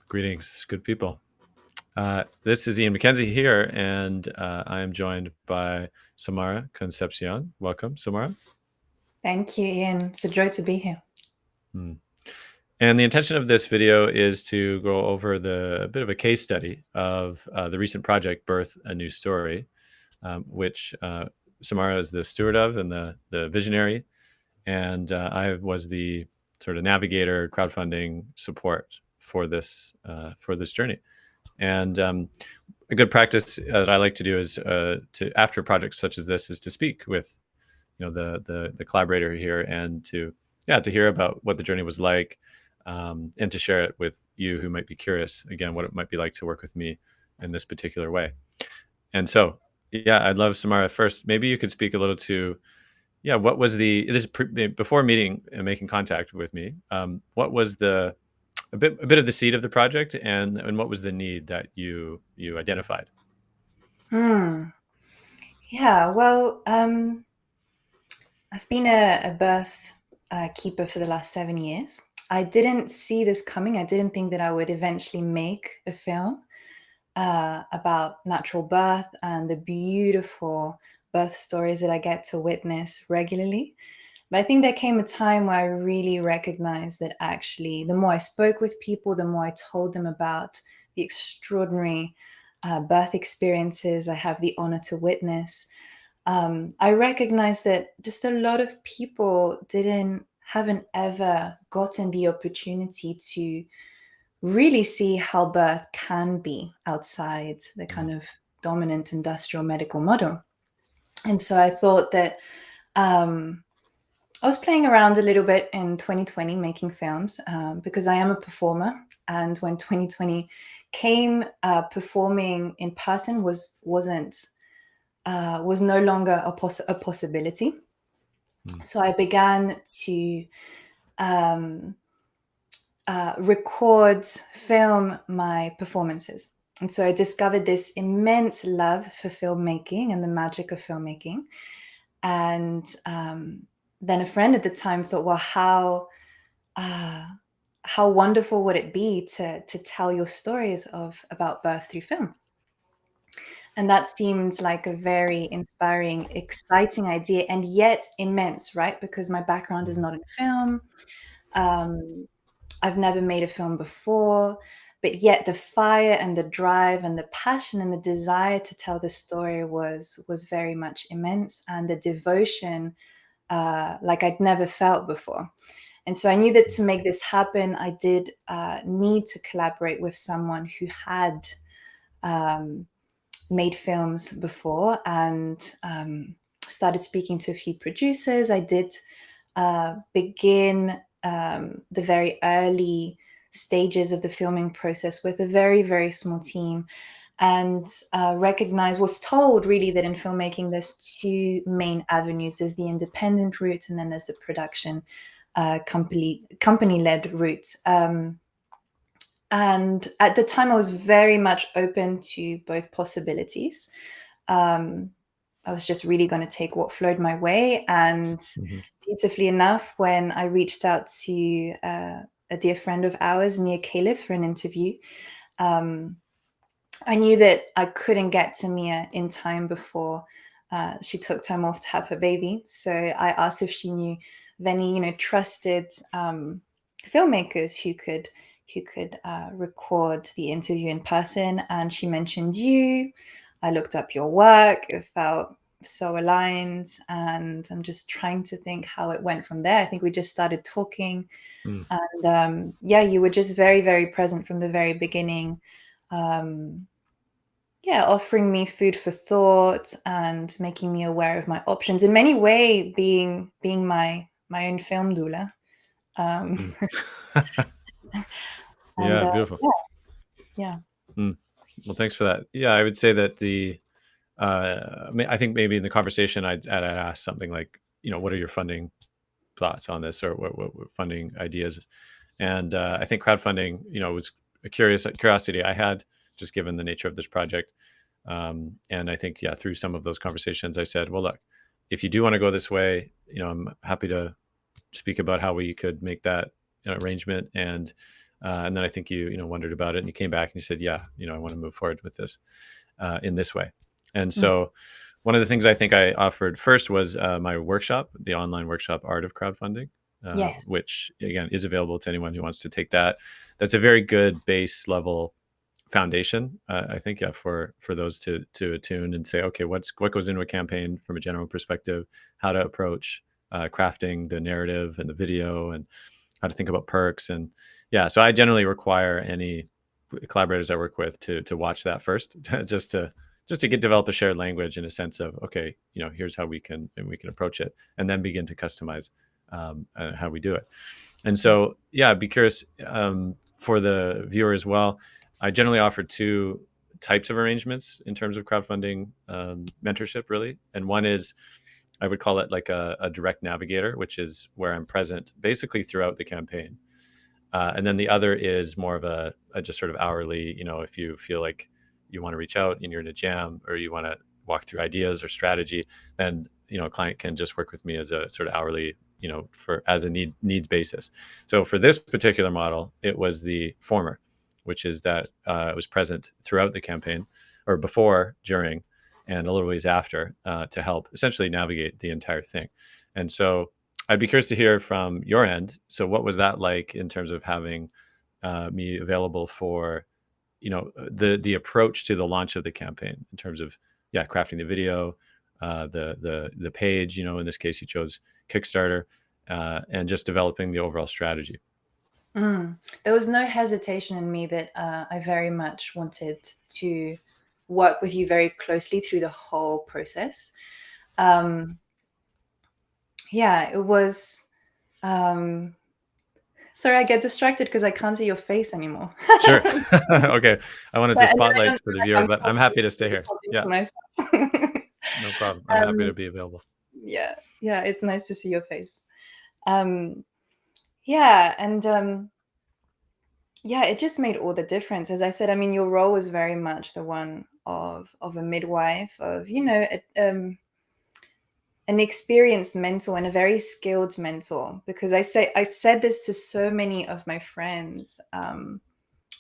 Greetings, good people. This is Ian MacKenzie here, and I am joined by Samara Concepcion. Welcome, Samara. Thank you, Ian. It's a joy to be here. Hmm. And the intention of this video is to go over a bit of a case study of the recent project, Birth a New Story, which Samara is the steward of and the visionary, and I was the sort of navigator, crowdfunding support for this journey. And a good practice that I like to do is to after projects such as this is to speak with the collaborator here and to hear about what the journey was like, and to share it with you who might be curious again what it might be like to work with me in this particular way. And so I'd love, Samara, first maybe you could speak a little to what was before meeting and making contact with me, what was a bit of the seed of the project, and what was the need that you identified? Yeah, well, I've been a birth keeper for the last 7 years. I didn't see this coming. I didn't think that I would eventually make a film about natural birth and the beautiful birth stories that I get to witness regularly. But I think there came a time where I really recognized that actually, the more I spoke with people, the more I told them about the extraordinary birth experiences I have the honor to witness. I recognized that just a lot of people haven't ever gotten the opportunity to really see how birth can be outside the kind of dominant industrial medical model. And so I thought that I was playing around a little bit in 2020 making films because I am a performer. And when 2020 came, performing in person was no longer a possibility. So I began to record, film my performances. And so I discovered this immense love for filmmaking and the magic of filmmaking. And then a friend at the time thought, well, how wonderful would it be to tell your stories about birth through film? And that seemed like a very inspiring, exciting idea, and yet immense, right? Because my background is not in film. I've never made a film before, but yet the fire and the drive and the passion and the desire to tell the story was very much immense, and the devotion like I'd never felt before. And so I knew that to make this happen, I did need to collaborate with someone who had made films before, and started speaking to a few producers. I did begin the very early stages of the filming process with a very, very small team, and was told really that in filmmaking there's two main avenues. There's the independent route, and then there's the production company-led route. And at the time, I was very much open to both possibilities. I was just really going to take what flowed my way. And beautifully enough, when I reached out to a dear friend of ours, Mia Caliph, for an interview, I knew that I couldn't get to Mia in time before she took time off to have her baby. So I asked if she knew of any, trusted filmmakers who could record the interview in person, and she mentioned you. I looked up your work. It felt so aligned, and I'm just trying to think how it went from there. I think we just started talking, and you were just very, very present from the very beginning. Offering me food for thought and making me aware of my options. In many ways, being my own film doula. And Beautiful. yeah. Well, thanks for that. I would say that I think maybe in the conversation I'd ask something like, what are your funding thoughts on this, or what funding ideas? And I think crowdfunding, was a curiosity I had, just given the nature of this project. And I think, through some of those conversations, I said, well, look, if you do want to go this way, I'm happy to speak about how we could make that arrangement. And And then I think you wondered about it, and you came back and you said, yeah, I want to move forward with this in this way. And Mm. so one of the things I think I offered first was my workshop, the online workshop, Art of Crowdfunding, Yes. which again is available to anyone who wants to take that. That's a very good base level foundation, I think, yeah, for those to attune and say, okay, what goes into a campaign from a general perspective, how to approach crafting the narrative and the video, and how to think about perks. And yeah, so I generally require any collaborators I work with to watch that first, just to get develop a shared language in a sense of, okay, here's how we can approach it, and then begin to customize how we do it. And Mm. so, yeah, I'd be curious, for the viewer as well. I generally offer two types of arrangements in terms of crowdfunding mentorship, really. And one is, I would call it like a direct navigator, which is where I'm present basically throughout the campaign. And then the other is more of a just sort of hourly, if you feel like you want to reach out and you're in a jam, or you want to walk through ideas or strategy, then, a client can just work with me as a sort of hourly, for as a needs basis. So for this particular model, it was the former, which is that it was present throughout the campaign, or before, during, and a little ways after, to help essentially navigate the entire thing. And so I'd be curious to hear from your end. So what was that like in terms of having me available for, the approach to the launch of the campaign, in terms of, yeah, crafting the video, the page, in this case you chose Kickstarter, and just developing the overall strategy. Mm. There was no hesitation in me that I very much wanted to work with you very closely through the whole process. Um, yeah, it was. Um, sorry, I get distracted because I can't see your face anymore. Sure. Okay. I wanted to And then I spotlight don't for feel the like viewer, I'm but I'm happy to stay here. talking Yeah, to myself. no problem. I'm happy um, to be available. yeah, yeah, it's nice to see your face. Um, yeah, and yeah, it just made all the difference. As I said, I mean, your role was very much the one of a midwife, of an experienced mentor and a very skilled mentor. Because I've said this to so many of my friends.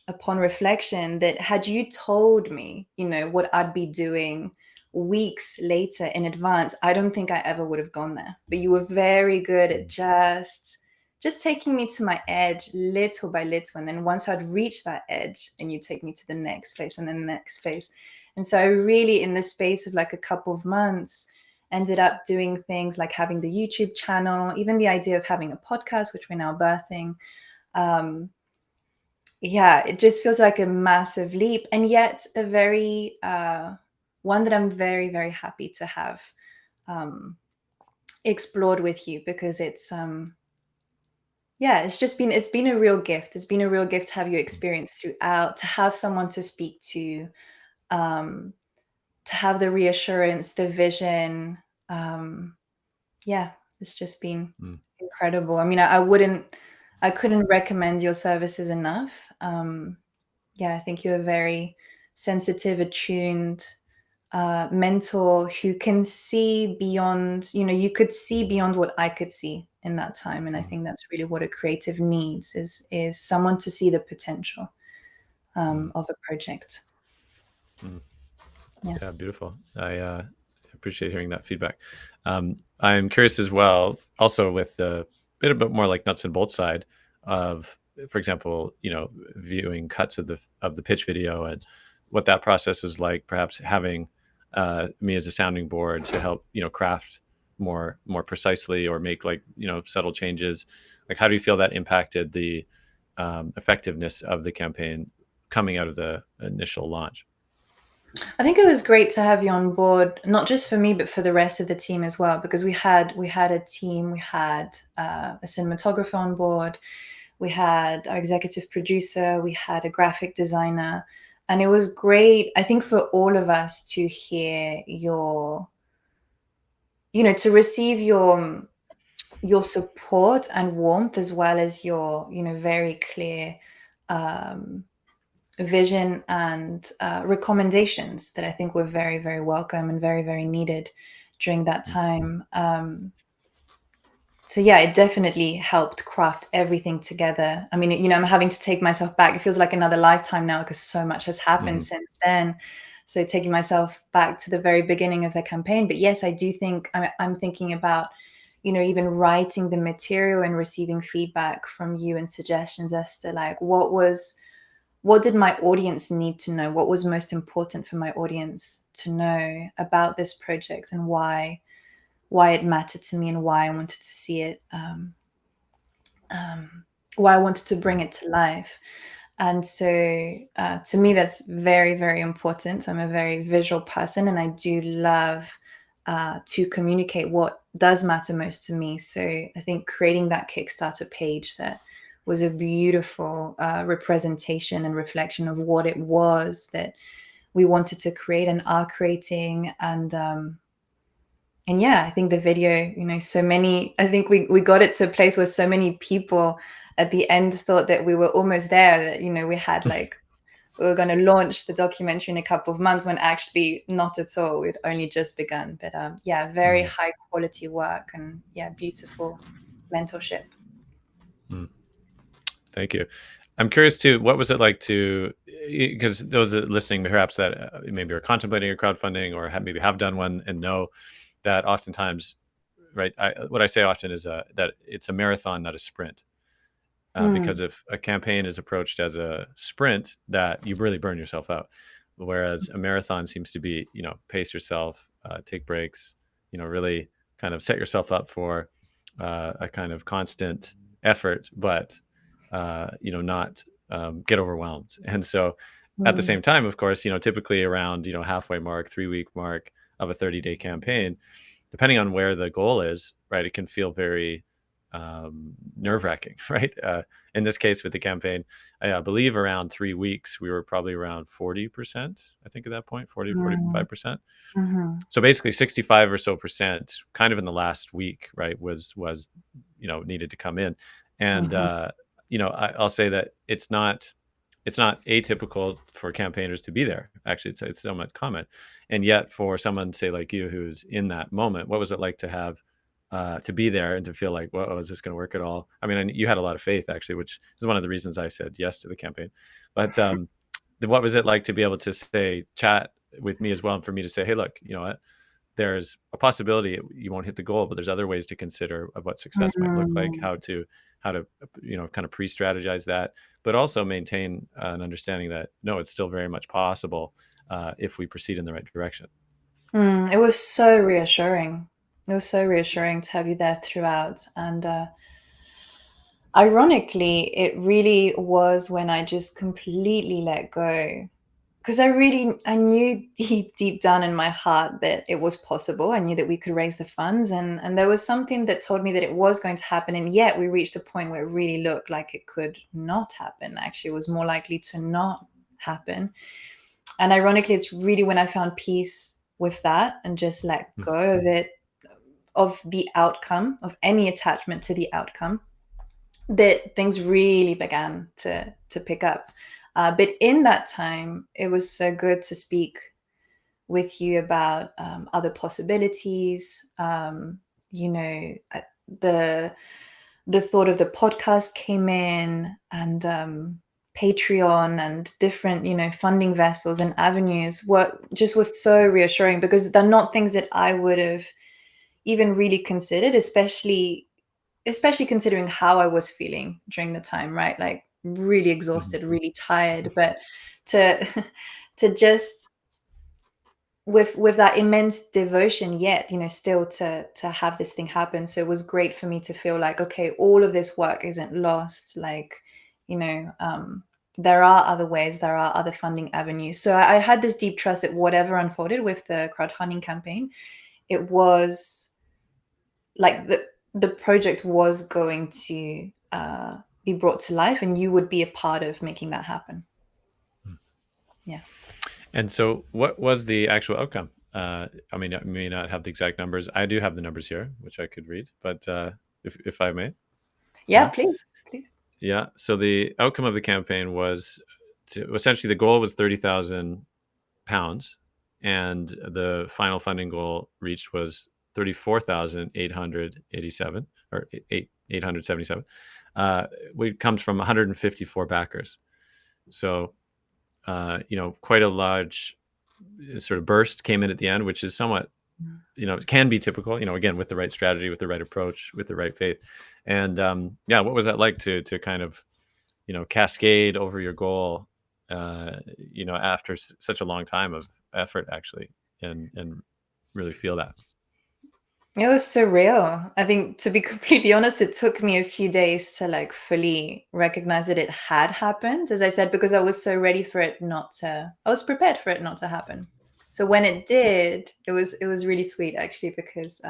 Upon reflection, that had you told me, what I'd be doing weeks later in advance, I don't think I ever would have gone there. But you were very good at Mm, just taking me to my edge little by little. And then once I'd reached that edge, and you take me to the next place and then the next place. And so I really, in the space of like a couple of months, ended up doing things like having the YouTube channel, even the idea of having a podcast, which we're now birthing. Um, yeah, it just feels like a massive leap, and yet a very one that I'm very, very happy to have um, explored with you, because yeah, it's been a real gift. It's been a real gift to have your mm, experience throughout, to have someone to speak um, to have the reassurance, the vision. Um, yeah, it's just been mm, incredible. I mean, I couldn't recommend your services enough. Yeah, I think you're a very sensitive, attuned mentor who can see beyond, you could see beyond what I could see in that time. And I mm, think that's really what a creative needs, is someone to see the potential mm, of a project. mm. Yeah. Yeah, beautiful. I appreciate hearing that feedback. I'm curious as well, also with the bit more like nuts and bolts side of, for example, viewing cuts of the pitch video, and what that process is like. Perhaps having me as a sounding board to help craft more precisely, or make like subtle changes. Like, how do you feel that impacted the effectiveness of the campaign coming out of the initial launch? I think it was great to have you on board, not just for me, but for the rest of the team as well, because we had a team, we had a cinematographer on board, we had our executive producer, we had a graphic designer, and it was great, I think, for all of us to hear to receive your support and warmth, as well as your very clear um, vision and recommendations that I think were very, very welcome and very, very needed during that Mm, time. So yeah, it definitely helped craft everything together. I mean, I'm having to take myself back. It feels like another lifetime now because so much has happened Mhm. since then. So taking myself back to the very beginning of the campaign. But yes, I do think I'm thinking about, even writing the material and receiving feedback from you and suggestions as to like what did my audience need to know? What was most important for my audience to know about this project and why it mattered to me and why I wanted to see it, why I wanted to bring Mhm. it to life. And so to me, that's very, very important. I'm a very visual person and I do love to communicate what does matter most to me. So I think creating that Kickstarter page that was a beautiful representation and reflection of what it was that we wanted to create and are creating. And yeah, I think the video, I think we got it to a place where so many people at the end thought that we were almost there, that, we had like, we were going to launch the documentary in a couple of months when actually not at all. We'd only just begun. But yeah, very Mhm. high quality work and yeah, beautiful mentorship. Mm. Thank you. I'm curious too, what was it like to, because those that listening perhaps that maybe are contemplating a crowdfunding or maybe have done one and know that oftentimes, right? What I say often is that it's a marathon, not a sprint. Mm, Because if a campaign is approached as a sprint, that you really burn yourself out. Whereas a marathon seems to be, pace yourself, take breaks, really kind of set yourself up for a kind of constant effort, but, not get overwhelmed. And so at the mm, same time, of course, typically around, halfway mark, 3 week mark of a 30-day campaign, depending on where the goal is, right, it can feel very nerve wracking, right? In this case, with the campaign, I believe around 3 weeks, we were probably around 40%, I think at that point, 40 to mm, 45%. mhm, So basically 65 or so percent kind of in the last week, right, was needed to come in. And mhm, I'll say that it's not atypical for campaigners to be there. Actually, it's somewhat common. And yet for someone say like you who's in that moment, what was it like to have to be there and to feel like, well, is this going to work at all? I mean, you had a lot of faith actually, which is one of the reasons I said yes to the campaign. But what was it like to be able to say chat with me as well, and for me to say, hey, look, you know what? There's a possibility you won't hit the goal, but there's other ways to consider of what success might look like, mm. how to kind of pre-strategize that, but also maintain an understanding that no, it's still very much possible if we proceed in the right direction. It was so reassuring. It was so reassuring to have you there throughout. And ironically, it really was when I just completely let go. Because I knew deep, deep down in my heart that it was possible. I knew that we could raise the funds, and there was something that told me that it was going to happen. And yet we reached a point where it really looked like it could not happen. Actually, it was more likely to not happen. And ironically, it's really when I found peace with that and just let Mhm. go of it, of the outcome, of any attachment to the outcome, that things really began to pick up. But in that time, it was so good to speak with you about other possibilities. The the thought of the podcast came in, and Patreon and different, funding vessels and avenues what just was so reassuring because they're not things that I would have even really considered, especially considering how I was feeling during the time, right? Like really Mhm. exhausted, really tired, but to to just with that immense devotion yet, still to have this thing happen. So it was great for me to feel like, okay, all of this work isn't lost. Like, you know, um, there are other ways, there are other funding avenues. So I had this deep trust that whatever unfolded with the crowdfunding campaign, it was like the project was going to be brought to life, and you would be a part of making that happen. Yeah. And so, what was the actual outcome? I mean, I may not have the exact numbers. I do have the numbers here, which I could read, but if I may, Yeah, yeah. please, please. Yeah. So the outcome of the campaign was to essentially the goal was £30,000, and the final funding goal reached was 34,887 or 877. We comes from 154 backers. So, quite a large sort of burst came in at the end, which is somewhat, it can be typical, again, with the right strategy, with the right approach, with the right faith. And yeah, what was that like to kind of, cascade over your goal, after such a long time of effort, actually, and really feel that? It was surreal. I think, to be completely honest, it took me a few days to like fully recognize that it had happened, as I said, because I was so ready for it not to, I was prepared for it not to happen. So when it did, it was really sweet actually, because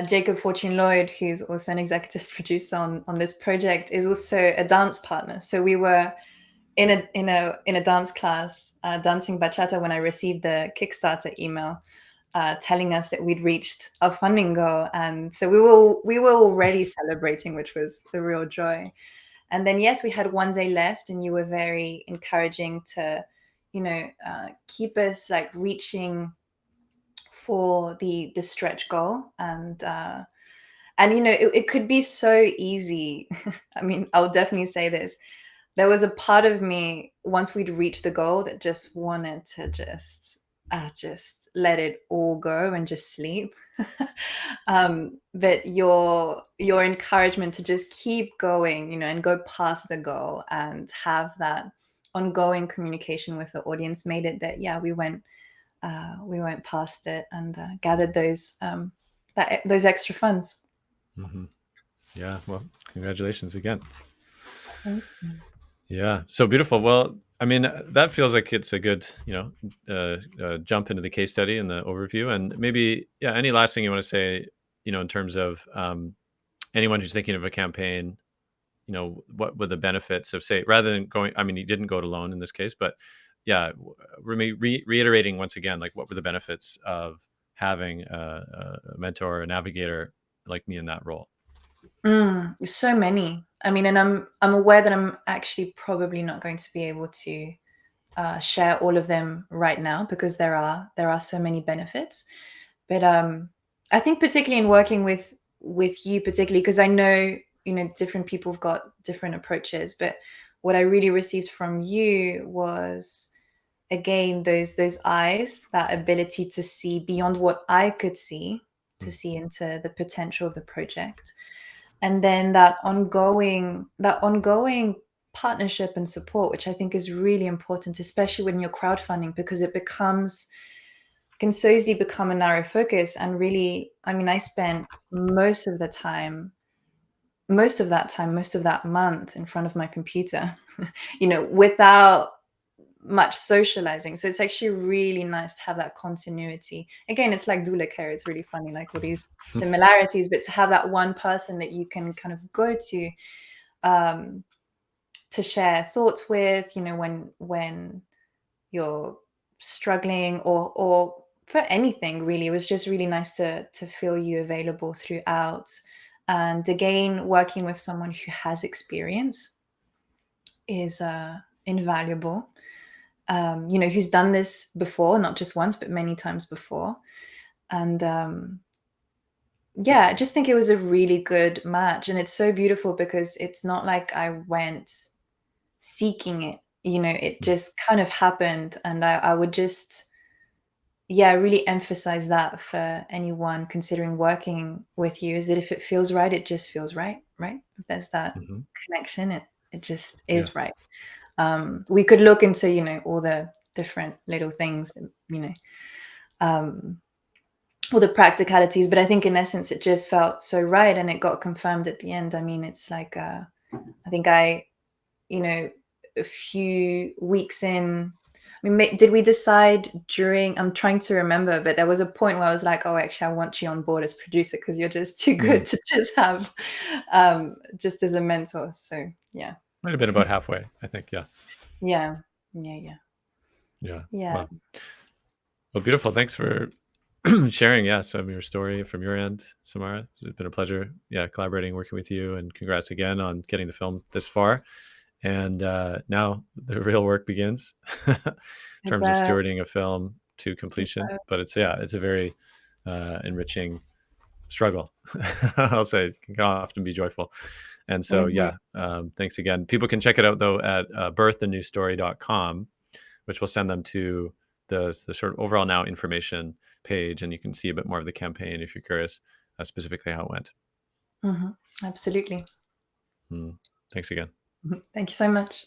Jacob Fortune Lloyd, who's also an executive producer on this project, is also a dance partner. So we were in a dance class, dancing bachata, when I received the Kickstarter email telling us that we'd reached our funding goal, and so we were already celebrating, which was the real joy. And then yes, we had one day left, and you were very encouraging to, keep us like reaching for the stretch goal. And it could be so easy. I mean, I'll definitely say this. There was a part of me, once we'd reached the goal, that just wanted to just let it all go and just sleep. But your encouragement to just keep going, and go past the goal and have that ongoing communication with the audience made it that, yeah, we went past it and gathered those extra funds. Hmm. Yeah, well, congratulations again. Thank you. Yeah, so beautiful. Well, I mean, that feels like it's a good, jump into the case study and the overview. And maybe, yeah, any last thing you want to say, in terms of anyone who's thinking of a campaign, what were the benefits of, say, rather than going, I mean, you didn't go it alone in this case, but yeah, reiterating once again, like, what were the benefits of having a mentor, a navigator like me in that role? So many. I mean, and I'm aware that I'm actually probably not going to be able to share all of them right now, because there are so many benefits. But I think particularly in working with you, particularly because I know, different people have got different approaches, but what I really received from you was, again, those eyes, that ability to see beyond what I could see, to Mm. see into the potential of the project. And then that ongoing partnership and support, which I think is really important, especially when you're crowdfunding, because it can so easily become a narrow focus. And really, I mean, I spent most of that month in front of my computer, without much socializing. So it's actually really nice to have that continuity. Again, it's like doula care. It's really funny, like all these similarities, but to have that one person that you can kind of go um, to share thoughts with, when you're struggling, or for anything really. It was just really nice to feel you available throughout. And again, working with someone who has experience is invaluable. Who's done this before, not just once, but many times before. And yeah, I just think it was a really good match. And it's so beautiful because it's not like I went seeking it, it Mm. just kind of happened. And I would just, yeah, really emphasize that for anyone considering working with you, is that if it feels right, it just feels right, right? If there's that Hmm. connection, it just Yeah. is right. We could look into, all the different little things that, um, all the practicalities, but I think in essence it just felt so right, and it got confirmed at the end. I mean, it's like I think you know, a few weeks in. I mean, did we decide during? I'm trying to remember, but there was a point where I was like, "Oh, actually, I want you on board as producer because you're just too good Mm. to just have, just as a mentor." So yeah, Might have been about halfway, I think. Yeah. yeah, yeah, yeah, Yeah. yeah. Wow. Well, beautiful. Thanks for sharing, yeah, some of your story from your end, Samara. It's been a pleasure, yeah, collaborating, working with you, and congrats again on getting the film this far. And now the real work begins in It terms of does. stewarding a film to It completion. does. But it's, yeah, it's a very enriching struggle. I'll say it can often be joyful. And I so, agree. yeah, thanks again. People can check it out though at birthanewstory.com, which will send them to the sort of overall now information page, and you can see a bit more of the campaign if you're curious specifically how it went. Absolutely. Thanks again. Thank you so much.